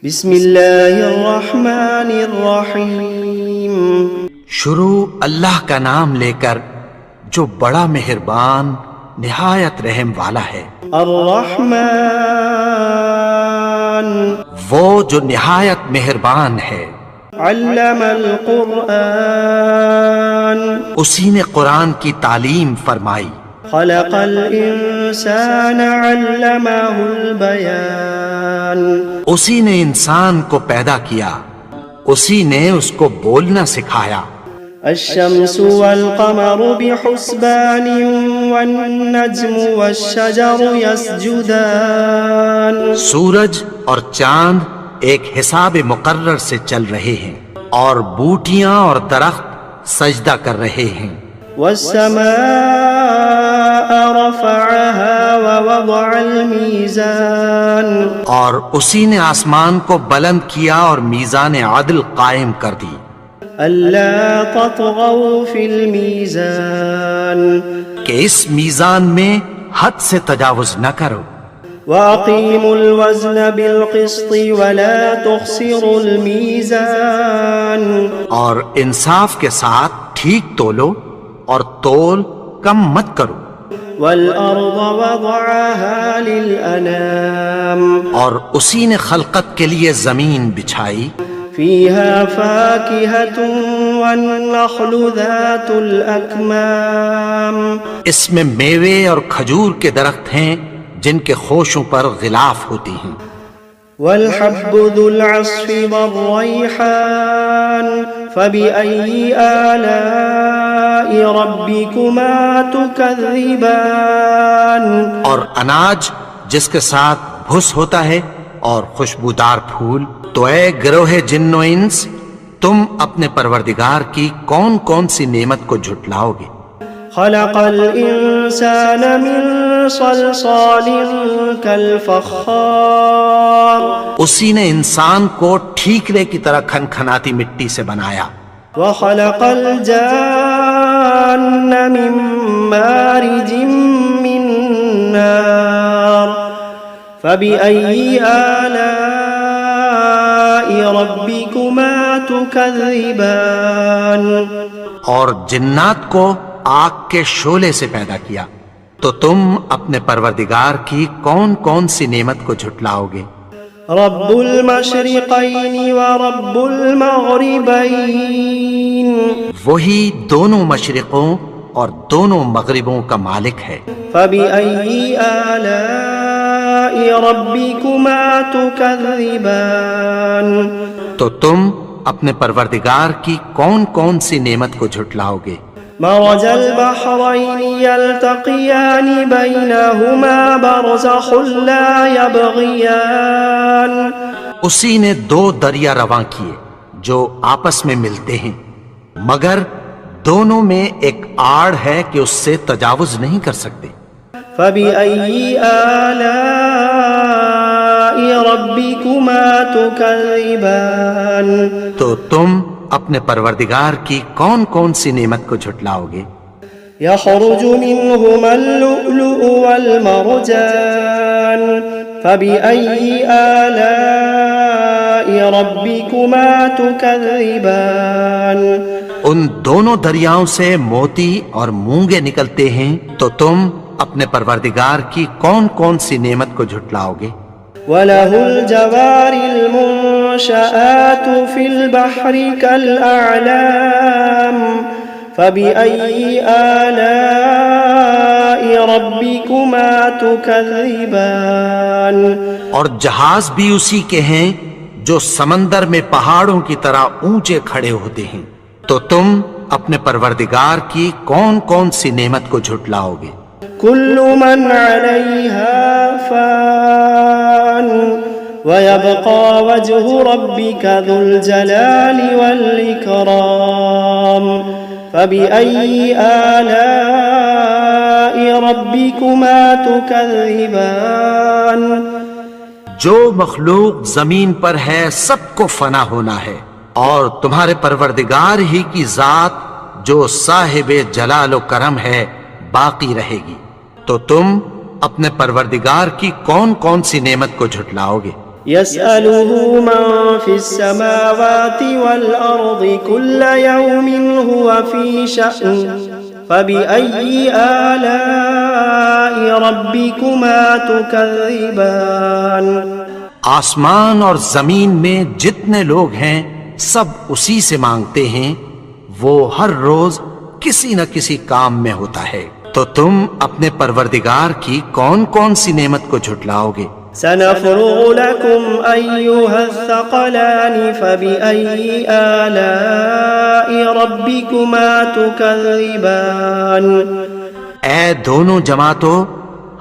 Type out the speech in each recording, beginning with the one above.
بسم اللہ الرحمن الرحیم۔ شروع اللہ کا نام لے کر جو بڑا مہربان نہایت رحم والا ہے۔ الرحمن وہ جو نہایت مہربان ہے۔ علم القرآن اسی نے قرآن کی تعلیم فرمائی۔ خلق الانسان علمہ البیان اسی نے انسان کو پیدا کیا، اسی نے اس کو بولنا سکھایا۔ الشمس والقمر بحسبان والنجم والشجر يسجدان سورج اور چاند ایک حساب مقرر سے چل رہے ہیں، اور بوٹیاں اور درخت سجدہ کر رہے ہیں۔ والسماء رفعها ووضع الميزان اور اسی نے آسمان کو بلند کیا اور میزان عدل قائم کر دی۔ ألا تطغوا في الميزان کہ اس میزان میں حد سے تجاوز نہ کرو۔ وأقيموا الوزن بالقسط ولا تخسروا الميزان اور انصاف کے ساتھ ٹھیک تولو اور تول کم مت کرو۔ والأرض وضعها للأنام اور اسی نے خلقت کے لیے زمین بچھائی، فيها فاكهة والنخل ذات الأكمام اس میں میوے اور کھجور کے درخت ہیں جن کے خوشوں پر غلاف ہوتی ہیں۔ والحب ذو العصف والريحان فبأي آلاء ربكما تكذبان اور اناج جس کے ساتھ بھس ہوتا ہے اور خوشبودار پھول، تو اے گروہ جن و انس، تم اپنے پروردگار کی کون کون سی نعمت کو جھٹلاؤ گے؟ خلق الإنسان من صلصال كالفخار اسی نے انسان کو ٹھیکرے کی طرح کھنکھناتی مٹی سے بنایا۔ وخلق الجان من مارج من نار فبأي آلاء ربكما تكذبان اور جنات کو آگ کے شعلے سے پیدا کیا، تو تم اپنے پروردگار کی کون کون سی نعمت کو جھٹلاؤ گے؟ رب المشرقین ورب المغربین وہی دونوں مشرقوں اور دونوں مغربوں کا مالک ہے۔ فبأي آلاء ربكما تكذبان تو تم اپنے پروردگار کی کون کون سی نعمت کو جھٹلاؤ گے؟ مرج البحرين يلتقيان بينهما برزخ لا يبغيان اسی نے دو دریا رواں کیے جو آپس میں ملتے ہیں، مگر دونوں میں ایک آڑ ہے کہ اس سے تجاوز نہیں کر سکتے۔ فبأي آلاء ربكما تكذبان تو تم اپنے پروردگار کی کون کون سی نعمت کو جھٹلاؤ گے؟ يخرج منهما اللؤلؤ والمرجان فبأي آلاء ربكما تكذبان ان دونوں دریاؤں سے موتی اور مونگے نکلتے ہیں، تو تم اپنے پروردگار کی کون کون سی نعمت کو جھٹلاؤ گے؟ وَلَهُ الْجَوَارِ الْمُنشَآتُ فِي الْبَحْرِ كَالْأَعْلَامِ فَبِأَيِّ آلَاءِ رَبِّكُمَا تُكَذِّبَانِ اور جہاز بھی اسی کے ہیں جو سمندر میں پہاڑوں کی طرح اونچے کھڑے ہوتے ہیں، تو تم اپنے پروردگار کی کون کون سی نعمت کو جھٹلاؤ گے؟ كل من عليها فان ويبقى وجه ربك ذو الجلال والإكرام فبأي آلاء ربكما تكذبان جو مخلوق زمین پر ہے سب کو فنا ہونا ہے، اور تمہارے پروردگار ہی کی ذات جو صاحب جلال و کرم ہے باقی رہے گی، تو تم اپنے پروردگار کی کون کون سی نعمت کو جھٹلاؤ گے؟ يسأله من في السماوات والأرض كل يوم هو في شأن فبأي آلاء ربكما تكذبان آسمان اور زمین میں جتنے لوگ ہیں سب اسی سے مانگتے ہیں، وہ ہر روز کسی نہ کسی کام میں ہوتا ہے، تو تم اپنے پروردگار کی کون کون سی نعمت کو جھٹلاؤ گے؟ سنفرغ لكم أيها الثقلان فبأي آلاء ربكما تكذبان اے دونوں جماعتوں،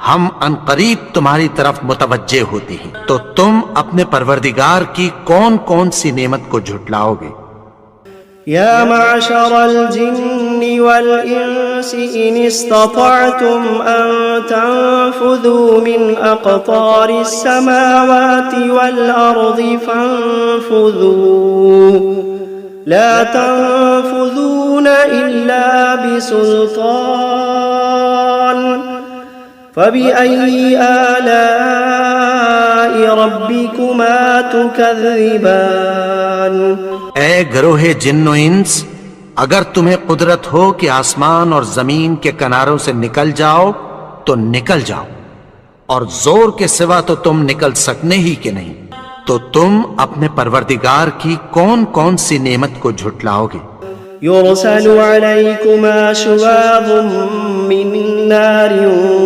ہم عنقریب تمہاری طرف متوجہ ہوتے ہیں، تو تم اپنے پروردگار کی کون کون سی نعمت کو جھٹلاؤ گے؟ يا معشر الجن والإنس إن استطعتم أن تنفذوا من أقطار السماوات والأرض فانفذوا لا تنفذون إلا بسلطان فبأي آلاء ربكما تكذبان اے گروہ جن و انس، اگر تمہیں قدرت ہو کہ آسمان اور زمین کے کناروں سے نکل جاؤ تو نکل جاؤ، اور زور کے سوا تو تم نکل سکنے ہی کہ نہیں، تو تم اپنے پروردگار کی کون کون سی نعمت کو جھٹلاؤ گے؟ يرسل عليكما شواظ من نار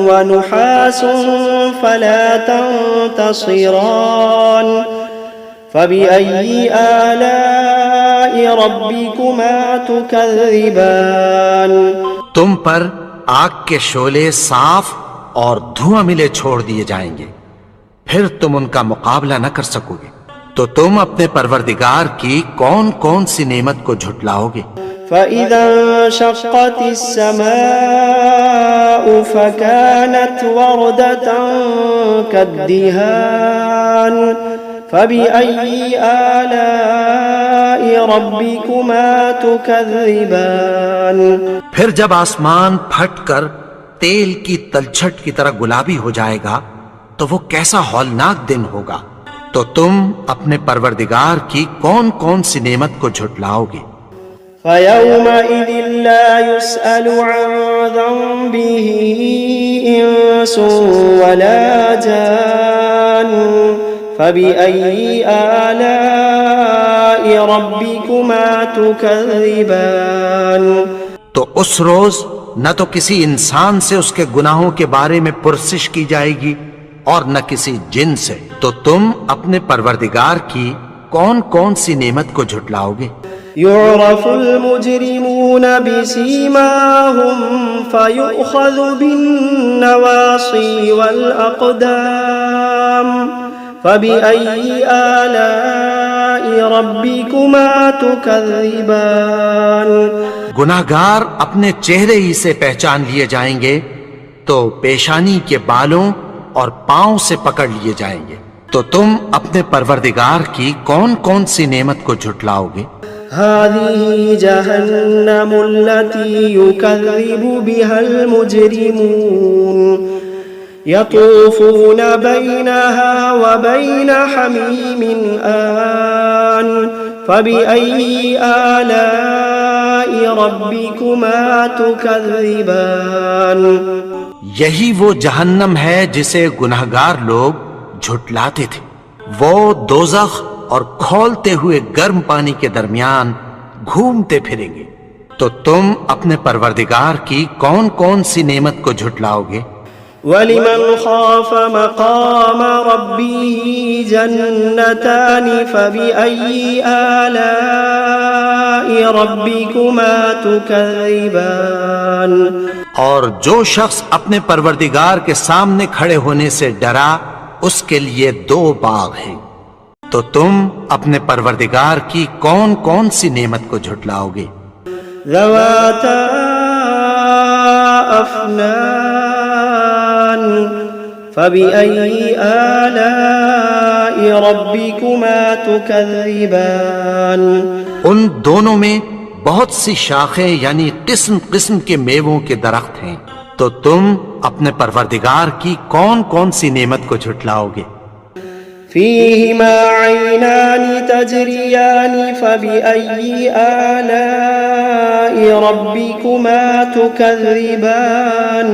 ونحاس فلا تنتصران فبأي آلاء ربكما تكذبان تم پر آگ کے شعلے صاف اور دھواں ملے چھوڑ دیے جائیں گے، پھر تم ان کا مقابلہ نہ کر سکو گے، تو تم اپنے پروردگار کی کون کون سی نعمت کو جھٹلاؤ گے؟ فإذا انشقت السماء فكانت وردة كالدهان فبأي آلاء ربكما تكذبان پھر جب آسمان پھٹ کر تیل کی تلچھٹ کی طرح گلابی ہو جائے گا تو وہ کیسا ہولناک دن ہوگا، تو تم اپنے پروردگار کی کون کون سی نعمت کو جھٹلاؤ گے؟ فيومئذ لا يسأل عن ذنبه إنس ولا جان فبأي آلاء ربكما تكذبان تو اس روز نہ تو کسی انسان سے اس کے گناہوں کے بارے میں پرسش کی جائے گی اور نہ کسی جن سے، تو تم اپنے پروردگار کی کون کون سی نعمت کو جھٹلاؤ گے؟ يعرف المجرمون بسيماهم فيؤخذ بالنواصي والأقدام فبأي آلاء ربكما تكذبان گناہگار اپنے چہرے ہی سے پہچان لیے جائیں گے تو پیشانی کے بالوں اور پاؤں سے پکڑ لیے جائیں گے، تو تم اپنے پروردگار کی کون کون سی نعمت کو جھٹلاؤ گے؟ هذه جهنم التي يكذب بها المجرمون يطوفون بينها وبين حميم آن فبأي آلاء ربكما تكذبان یہی وہ جہنم ہے جسے گناہگار لوگ جھٹلاتے تھے، وہ دوزخ اور کھولتے ہوئے گرم پانی کے درمیان گھومتے پھریں گے، تو تم اپنے پروردگار کی کون کون سی نعمت کو جھٹلاؤ گے؟ وَلِمَنْ خَافَ مَقَامَ رَبِّهِ جَنَّتَانِ فَبِأَيِّ آلَاءِ رَبِّكُمَا تُكَذِّبَانِ اور جو شخص اپنے پروردگار کے سامنے کھڑے ہونے سے ڈرا اس کے لیے دو باغ ہیں، تو تم اپنے پروردگار کی کون کون سی نعمت کو جھٹلاؤ گے؟ ذواتا افنان فبأي آلاء ربكما تكذبان ان دونوں میں بہت سی شاخیں یعنی قسم قسم کے میووں کے درخت ہیں، تو تم اپنے پروردگار کی کون کون سی نعمت کو جھٹلاؤ گے؟ فيهما عينان تجريان فبأي آلاء ربكما تكذبان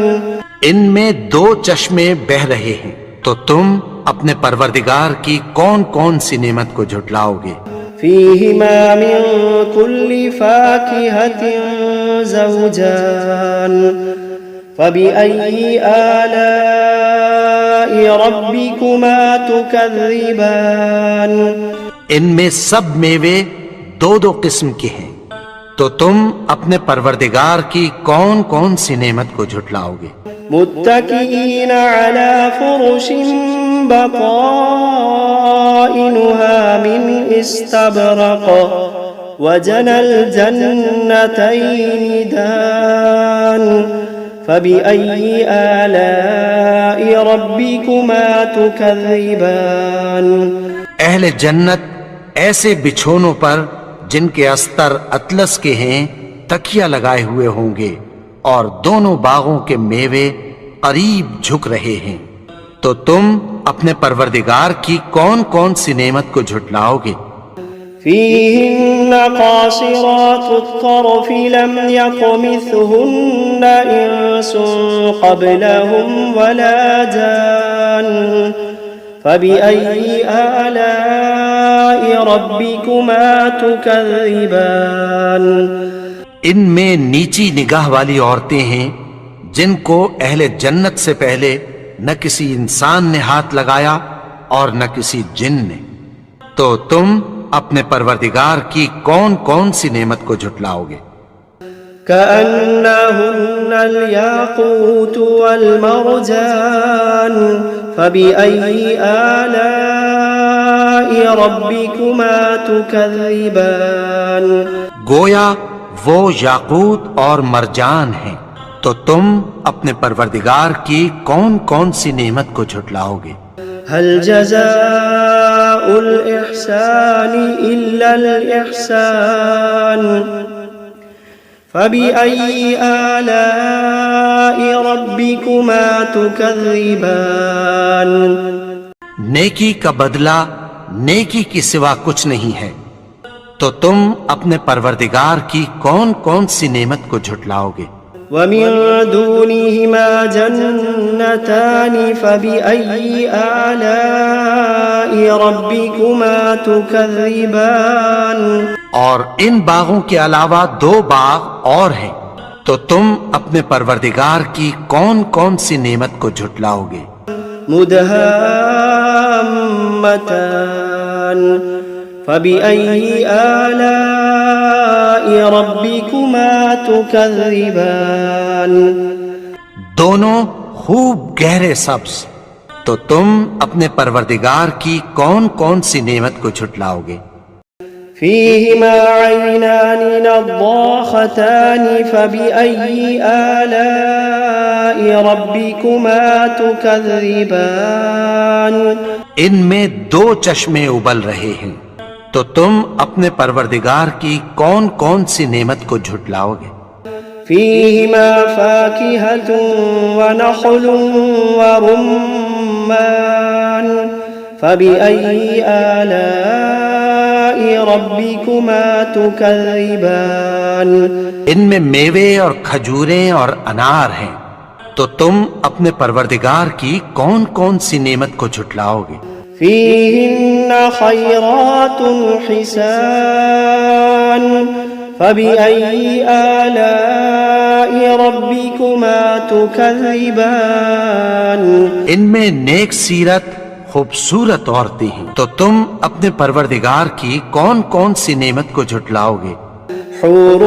ان میں دو چشمے بہ رہے ہیں، تو تم اپنے پروردگار کی کون کون سی نعمت کو جھٹلاؤ گے؟ فيهما من كل فاكهة زوجان فبأي آلاء ربكما تكذبان ان میں سب میوے دو دو قسم کے ہیں، تو تم اپنے پروردگار کی کون کون سی نعمت کو جھٹلاؤ گے؟ متكئين على فرش بطائنها من استبرق وجنى الجنتين دان فبأي آلاء ربكما تكذبان اہل جنت ایسے بچھونوں پر جن کے استر اطلس کے ہیں تکیہ لگائے ہوئے ہوں گے، اور دونوں باغوں کے میوے قریب جھک رہے ہیں، تو تم اپنے پروردگار کی کون کون سی نعمت کو جھٹلاؤ گے؟ فيهن قاصرات الطرف لم يطمثهن إنس قبلهم ولا جان فبأي آلاء ربكما تكذبان ان میں نیچی نگاہ والی عورتیں ہیں جن کو اہل جنت سے پہلے نہ کسی انسان نے ہاتھ لگایا اور نہ کسی جن نے، تو تم اپنے پروردگار کی کون کون سی نعمت کو جھٹلاؤ گے؟ كأنهن الياقوت والمرجان فبأي آلاء ربكما تكذبان گویا وہ یاقوت اور مرجان ہیں، تو تم اپنے پروردگار کی کون کون سی نعمت کو جھٹلاؤ گے؟ هل جزاء الإحسان إلا الإحسان فبأي آلاء ربكما تكذبان نیکی کا بدلہ نیکی کی سوا کچھ نہیں ہے، تو تم اپنے پروردگار کی کون کون سی نعمت کو جھٹلاؤ گے؟ ومن دونهما جنتان فبأي آلاء ربكما تكذبان اور ان باغوں کے علاوہ دو باغ اور ہیں، تو تم اپنے پروردگار کی کون کون سی نعمت کو جھٹلاؤ گے؟ مدهامتان فبأي آلاء ربكما تكذبان دونوں خوب گہرے سبز، تو تم اپنے پروردگار کی کون کون سی نعمت کو جھٹلاؤ گے؟ فيهما عينان نضاختان فبأي آلاء ربكما تكذبان ان میں دو چشمے ابل رہے ہیں، تو تم اپنے پروردگار کی کون کون سی نعمت کو جھٹلاؤ گے؟ فيهما فاكهة ونخل ورمان فبأي آلاء ربكما تكذبان ان میں میوے اور کھجوریں اور انار ہیں، تو تم اپنے پروردگار کی کون کون سی نعمت کو جھٹلاؤ گے؟ فيهن خيرات حسان فبأي آلاء ربكما تكذبان ان میں نیک سیرت خوبصورت عورتیں ہیں، تو تم اپنے پروردگار کی کون کون سی نعمت کو جھٹلاؤ گے؟ حور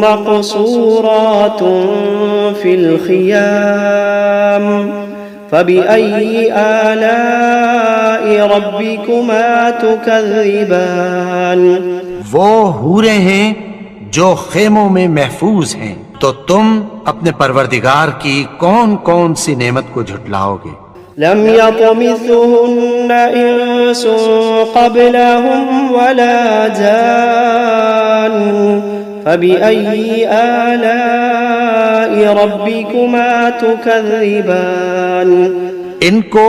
مقصورات في الخيام فبأي آلاء ربكما تكذبان وہ حوریں ہیں جو خیموں میں محفوظ ہیں، تو تم اپنے پروردگار کی کون کون سی نعمت کو جھٹلاؤ گے؟ لم يطمثهن إنس قبلهم ولا جان فبأي آلاء ربكما تكذبان ان کو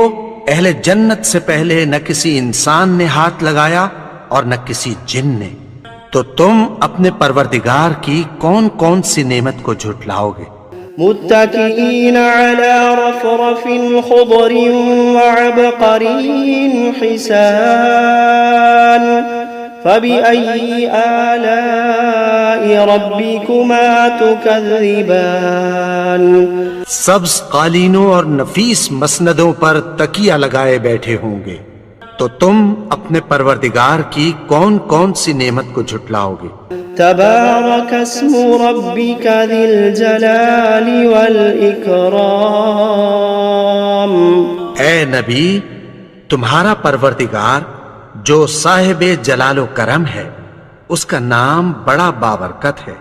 اہل جنت سے پہلے نہ کسی انسان نے ہاتھ لگایا اور نہ کسی جن نے، تو تم اپنے پروردگار کی کون کون سی نعمت کو جھٹلاؤ گے؟ متكئين على رفرف خضر وعبقري حسان فبأي آلاء ربكما تكذبان سبز قالینوں اور نفیس مسندوں پر تکیہ لگائے بیٹھے ہوں گے، تو تم اپنے پروردگار کی کون کون سی نعمت کو جھٹلاؤ گے؟ تبارك اسم ربك ذي الجلال والإكرام اے نبی، تمہارا پروردگار جو صاحب جلال و کرم ہے، اس کا نام بڑا بابرکت ہے۔